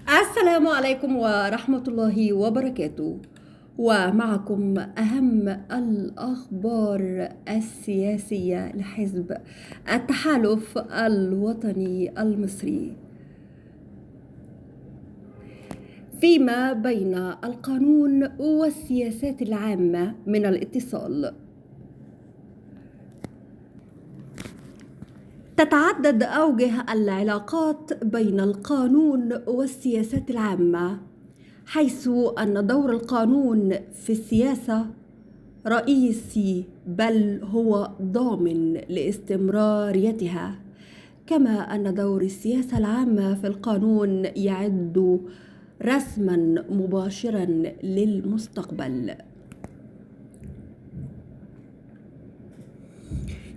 السلام عليكم ورحمة الله وبركاته. ومعكم أهم الأخبار السياسية لحزب التحالف الوطني المصري فيما بين القانون والسياسات العامة من الاتصال. تتعدد أوجه العلاقات بين القانون والسياسات العامة، حيث أن دور القانون في السياسة رئيسي، بل هو ضامن لاستمراريتها، كما أن دور السياسة العامة في القانون يعد رسما مباشرا للمستقبل.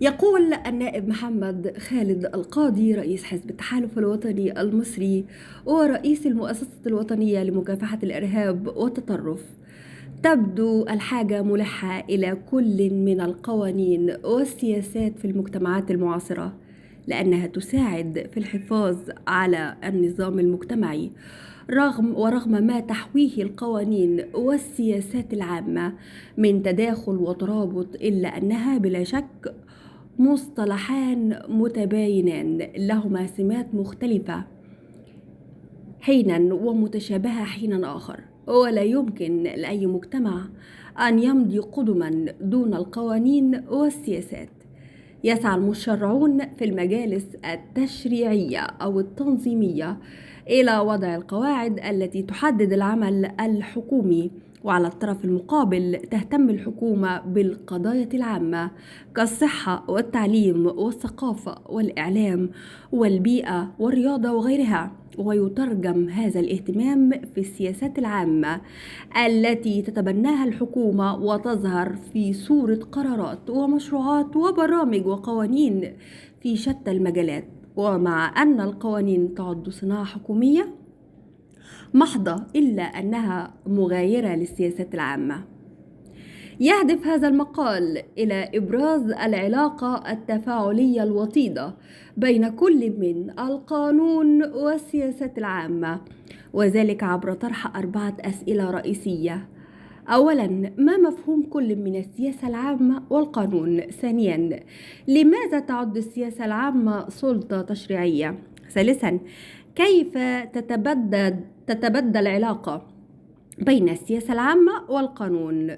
يقول النائب محمد خالد القاضي رئيس حزب التحالف الوطني المصري ورئيس المؤسسة الوطنية لمكافحة الإرهاب والتطرف: تبدو الحاجة ملحة إلى كل من القوانين والسياسات في المجتمعات المعاصرة، لأنها تساعد في الحفاظ على النظام المجتمعي ورغم ما تحويه القوانين والسياسات العامة من تداخل وترابط، إلا أنها بلا شك مصطلحان متباينان لهما سمات مختلفة حينا ومتشابهة حينا آخر، ولا يمكن لأي مجتمع أن يمضي قدما دون القوانين والسياسات. يسعى المشرعون في المجالس التشريعية أو التنظيمية إلى وضع القواعد التي تحدد العمل الحكومي، وعلى الطرف المقابل تهتم الحكومة بالقضايا العامة كالصحة والتعليم والثقافة والإعلام والبيئة والرياضة وغيرها، ويترجم هذا الاهتمام في السياسات العامة التي تتبناها الحكومة وتظهر في صورة قرارات ومشروعات وبرامج وقوانين في شتى المجالات. ومع أن القوانين تعد صناعة حكومية محضة، إلا أنها مغايرة للسياسات العامة. يهدف هذا المقال إلى إبراز العلاقة التفاعلية الوطيدة بين كل من القانون والسياسات العامة، وذلك عبر طرح 4 أسئلة رئيسية. أولاً، ما مفهوم كل من السياسة العامة والقانون؟ ثانياً، لماذا تعد السياسة العامة سلطة تشريعية؟ ثالثاً، كيف تتبدل العلاقة بين السياسة العامة والقانون؟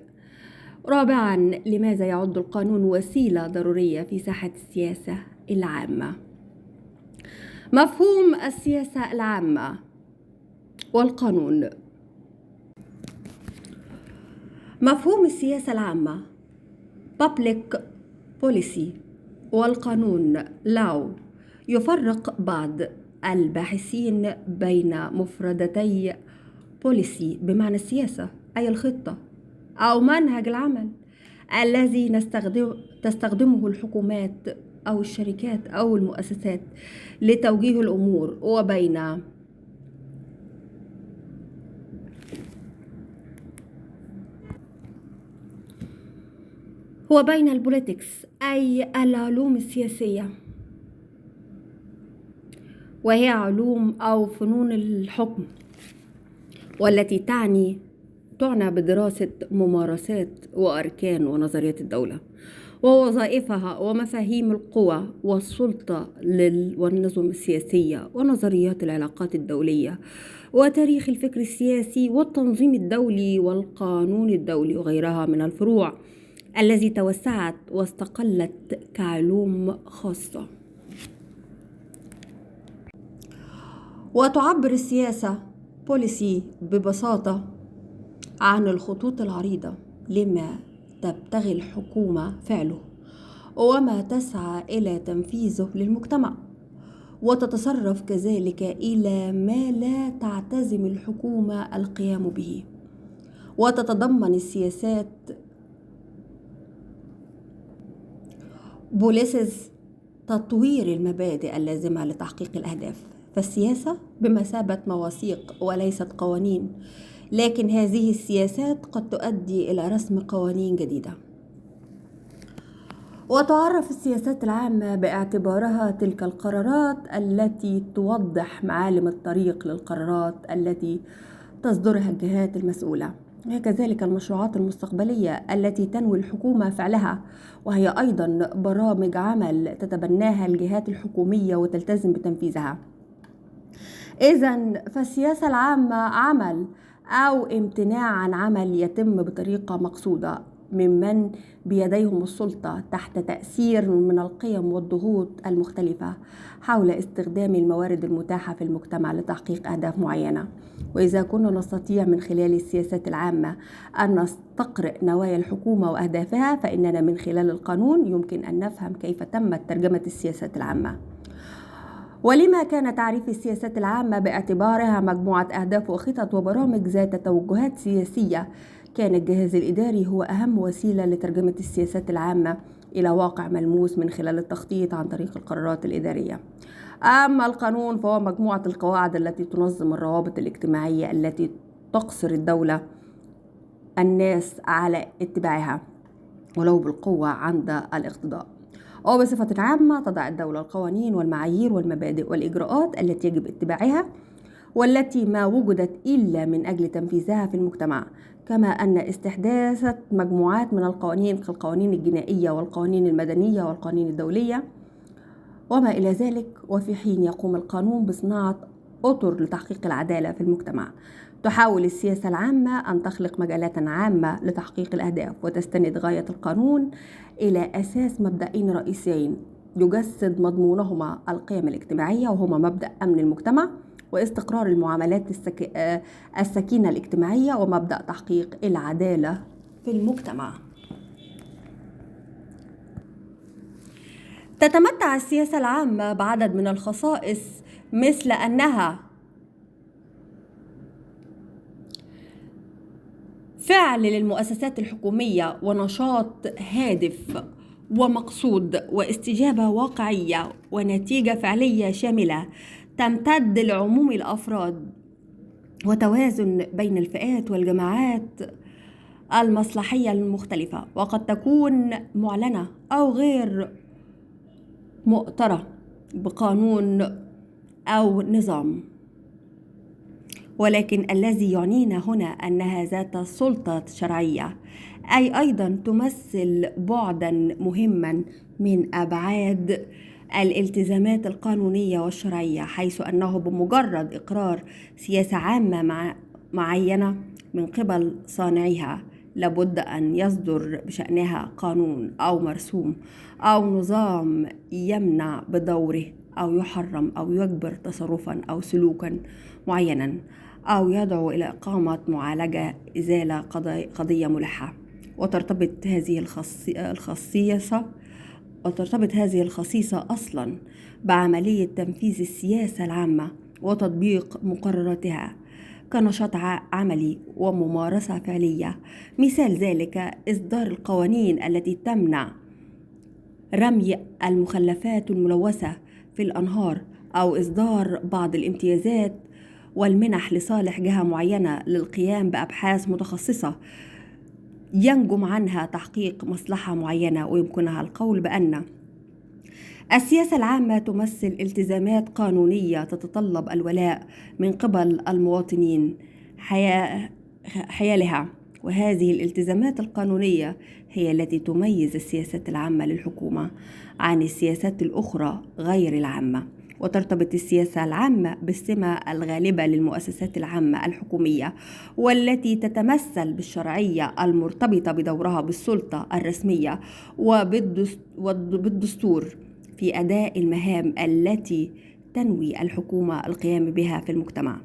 رابعاً، لماذا يعد القانون وسيلة ضرورية في ساحة السياسة العامة؟ مفهوم السياسة العامة والقانون. مفهوم السياسة العامة Public Policy والقانون Law يفرق بعض الباحثين بين مفردتي Policy بمعنى السياسة أي الخطة أو منهج العمل الذي تستخدمه الحكومات أو الشركات أو المؤسسات لتوجيه الأمور، وبين البوليتكس أي العلوم السياسية، وهي علوم أو فنون الحكم، والتي تعنى بدراسة ممارسات وأركان ونظريات الدولة ووظائفها ومفاهيم القوى والسلطة والنظم السياسية ونظريات العلاقات الدولية وتاريخ الفكر السياسي والتنظيم الدولي والقانون الدولي وغيرها من الفروع التي توسعت واستقلت كعلوم خاصة. وتعبر السياسة بوليسي ببساطة عن الخطوط العريضة لما تبتغي الحكومة فعله وما تسعى إلى تنفيذه للمجتمع، وتتصرف كذلك إلى ما لا تعتزم الحكومة القيام به. وتتضمن السياسات بوليسز تطوير المبادئ اللازمة لتحقيق الأهداف، فالسياسة بمثابة مواثيق وليست قوانين، لكن هذه السياسات قد تؤدي إلى رسم قوانين جديدة. وتعرف السياسات العامة باعتبارها تلك القرارات التي توضح معالم الطريق للقرارات التي تصدرها الجهات المسؤولة، وكذلك المشروعات المستقبلية التي تنوي الحكومة فعلها، وهي أيضا برامج عمل تتبناها الجهات الحكومية وتلتزم بتنفيذها. إذن فالسياسة العامة عمل أو امتناع عن عمل يتم بطريقة مقصودة ممن بيديهم السلطة تحت تأثير من القيم والضغوط المختلفة حول استخدام الموارد المتاحة في المجتمع لتحقيق أهداف معينة. وإذا كنا نستطيع من خلال السياسات العامة أن نستقرئ نوايا الحكومة وأهدافها، فإننا من خلال القانون يمكن أن نفهم كيف تمت ترجمة السياسات العامة. ولما كان تعريف السياسات العامة باعتبارها مجموعة أهداف وخطط وبرامج ذات توجهات سياسية، كان الجهاز الإداري هو أهم وسيلة لترجمة السياسات العامة إلى واقع ملموس من خلال التخطيط عن طريق القرارات الإدارية. أما القانون فهو مجموعة القواعد التي تنظم الروابط الاجتماعية التي تقصر الدولة الناس على اتباعها ولو بالقوة عند الاقتضاء. وبصفة عامة تضع الدولة القوانين والمعايير والمبادئ والإجراءات التي يجب اتباعها والتي ما وجدت إلا من أجل تنفيذها في المجتمع، كما أن استحداث مجموعات من القوانين كالقوانين الجنائية والقوانين المدنية والقوانين الدولية وما إلى ذلك. وفي حين يقوم القانون بصناعة أطر لتحقيق العدالة في المجتمع، تحاول السياسة العامة أن تخلق مجالات عامة لتحقيق الأهداف، وتستند غاية القانون إلى أساس مبدئين رئيسيين يجسد مضمونهما القيم الاجتماعية، وهما مبدأ أمن المجتمع واستقرار المعاملات السكينة الاجتماعية، ومبدأ تحقيق العدالة في المجتمع. تتمتع السياسة العامة بعدد من الخصائص، مثل أنها فعل للمؤسسات الحكومية ونشاط هادف ومقصود واستجابة واقعية ونتيجة فعلية شاملة تمتد لعموم الأفراد، وتوازن بين الفئات والجماعات المصلحية المختلفة، وقد تكون معلنة أو غير مؤطرة بقانون أو نظام. ولكن الذي يعنينا هنا أنها ذات سلطة شرعية، أي أيضا تمثل بعدا مهما من أبعاد الالتزامات القانونية والشرعية، حيث أنه بمجرد إقرار سياسة عامة معينة من قبل صانعها لابد أن يصدر بشأنها قانون أو مرسوم أو نظام يمنع بدوره أو يحرم أو يجبر تصرفا أو سلوكا معينا أو يدعو إلى إقامة معالجة إزالة قضية ملحة. وترتبط هذه الخصيصة أصلا بعملية تنفيذ السياسة العامة وتطبيق مقرراتها كنشاط عملي وممارسة فعلية. مثال ذلك إصدار القوانين التي تمنع رمي المخلفات الملوثة في الأنهار، أو إصدار بعض الامتيازات والمنح لصالح جهة معينة للقيام بأبحاث متخصصة ينجم عنها تحقيق مصلحة معينة. ويمكنها القول بأن السياسة العامة تمثل التزامات قانونية تتطلب الولاء من قبل المواطنين حيالها، وهذه الالتزامات القانونية هي التي تميز السياسات العامة للحكومة عن السياسات الأخرى غير العامة. وترتبط السياسة العامة بالسمة الغالبة للمؤسسات العامة الحكومية، والتي تتمثل بالشرعية المرتبطة بدورها بالسلطة الرسمية وبالدستور في أداء المهام التي تنوي الحكومة القيام بها في المجتمع.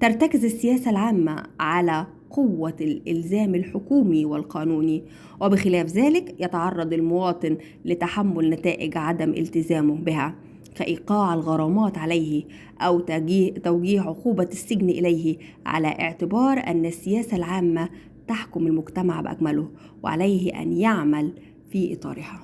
ترتكز السياسة العامة على قوة الإلزام الحكومي والقانوني، وبخلاف ذلك يتعرض المواطن لتحمل نتائج عدم التزامه بها، كإيقاع الغرامات عليه أو توجيه عقوبة السجن إليه، على اعتبار أن السياسة العامة تحكم المجتمع بأكمله وعليه أن يعمل في إطارها.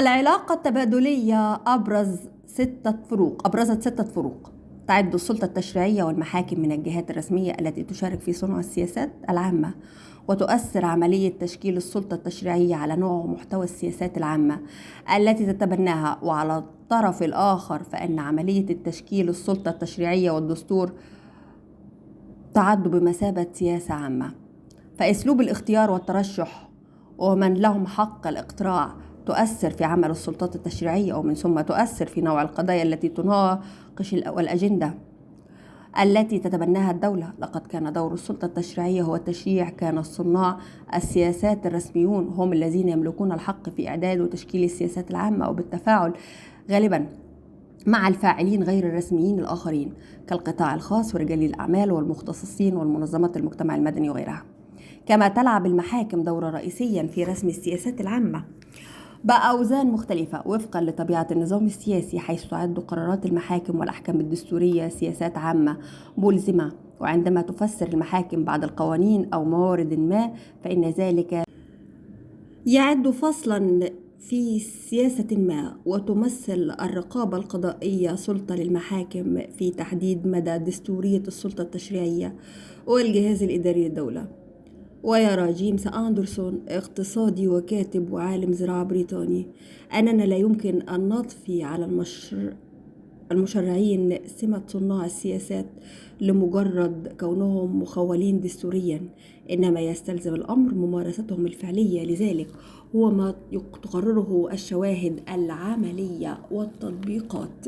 العلاقة التبادلية أبرزت 6 فروق. تعد السلطة التشريعية والمحاكم من الجهات الرسمية التي تشارك في صنع السياسات العامة، وتؤثر عملية تشكيل السلطة التشريعية على نوع ومحتوى السياسات العامة التي تتبناها. وعلى الطرف الآخر فإن عملية التشكيل السلطة التشريعية والدستور تعد بمثابة سياسة عامة. فأسلوب الاختيار والترشح ومن لهم حق الاقتراع تؤثر في عمل السلطات التشريعية، ومن ثم تؤثر في نوع القضايا التي تناقش والأجندة التي تتبناها الدولة. لقد كان دور السلطة التشريعية هو التشريع. كان الصناع السياسات الرسميون هم الذين يملكون الحق في إعداد وتشكيل السياسات العامة، وبالتفاعل غالبا مع الفاعلين غير الرسميين الآخرين كالقطاع الخاص ورجال الأعمال والمختصين والمنظمات المجتمع المدني وغيرها. كما تلعب المحاكم دورا رئيسيا في رسم السياسات العامة بأوزان مختلفة وفقا لطبيعة النظام السياسي، حيث تعد قرارات المحاكم والأحكام الدستورية سياسات عامة ملزمة. وعندما تفسر المحاكم بعض القوانين أو موارد ما فإن ذلك يعد فصلا في سياسة ما، وتمثل الرقابة القضائية سلطة للمحاكم في تحديد مدى دستورية السلطة التشريعية والجهاز الإداري للدولة. ويرى جيمس أندرسون اقتصادي وكاتب وعالم زراعة بريطاني أننا لا يمكن أن نضفي على المشرعين سمة صناع السياسات لمجرد كونهم مخولين دستوريا، إنما يستلزم الأمر ممارستهم الفعلية. لذلك هو ما تقرره الشواهد العملية والتطبيقات.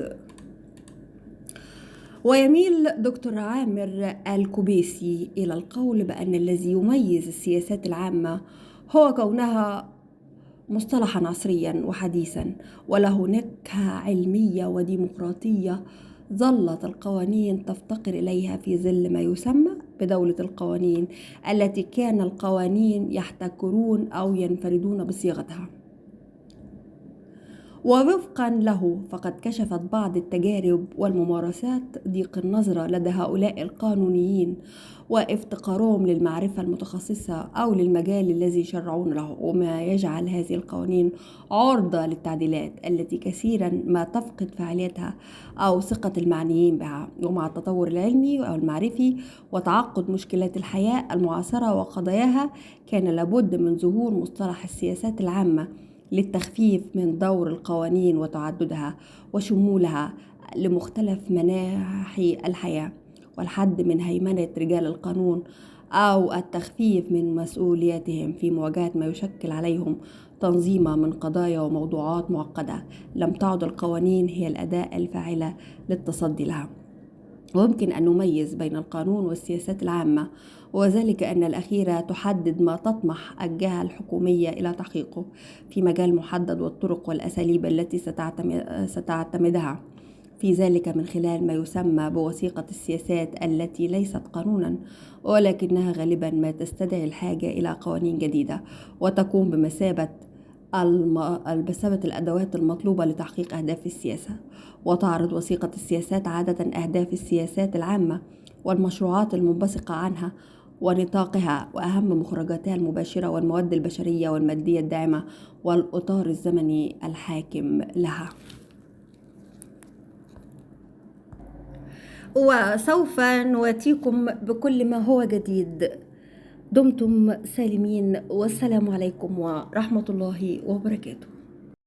ويميل دكتور عامر الكوبيسي إلى القول بأن الذي يميز السياسات العامة هو كونها مصطلحا عصريا وحديثا وله نكهة علمية وديمقراطية ظلت القوانين تفتقر إليها في ظل ما يسمى بدولة القوانين، التي كان القوانين يحتكرون أو ينفردون بصياغتها. ووفقا له فقد كشفت بعض التجارب والممارسات ضيق النظرة لدى هؤلاء القانونيين وافتقارهم للمعرفة المتخصصة أو للمجال الذي يشرعون له، وما يجعل هذه القوانين عرضة للتعديلات التي كثيرا ما تفقد فعاليتها أو ثقة المعنيين بها. ومع التطور العلمي أو المعرفي وتعقد مشكلات الحياة المعاصرة وقضاياها كان لابد من ظهور مصطلح السياسات العامة للتخفيف من دور القوانين وتعددها وشمولها لمختلف مناحي الحياة، والحد من هيمنة رجال القانون أو التخفيف من مسؤولياتهم في مواجهة ما يشكل عليهم تنظيم من قضايا وموضوعات معقدة لم تعد القوانين هي الأداة الفاعلة للتصدي لها. ويمكن أن نميز بين القانون والسياسات العامة، وذلك أن الأخيرة تحدد ما تطمح الجهة الحكومية إلى تحقيقه في مجال محدد، والطرق والأساليب التي ستعتمدها في ذلك من خلال ما يسمى بوثيقة السياسات التي ليست قانونا ولكنها غالبا ما تستدعي الحاجة إلى قوانين جديدة وتقوم بمثابة الأدوات المطلوبة لتحقيق أهداف السياسة. وتعرض وثيقة السياسات عادة أهداف السياسات العامة والمشروعات المنبثقة عنها ونطاقها وأهم مخرجاتها المباشرة والمواد البشرية والمادية الداعمة والإطار الزمني الحاكم لها. وسوف نواتيكم بكل ما هو جديد. دمتم سالمين، والسلام عليكم ورحمة الله وبركاته.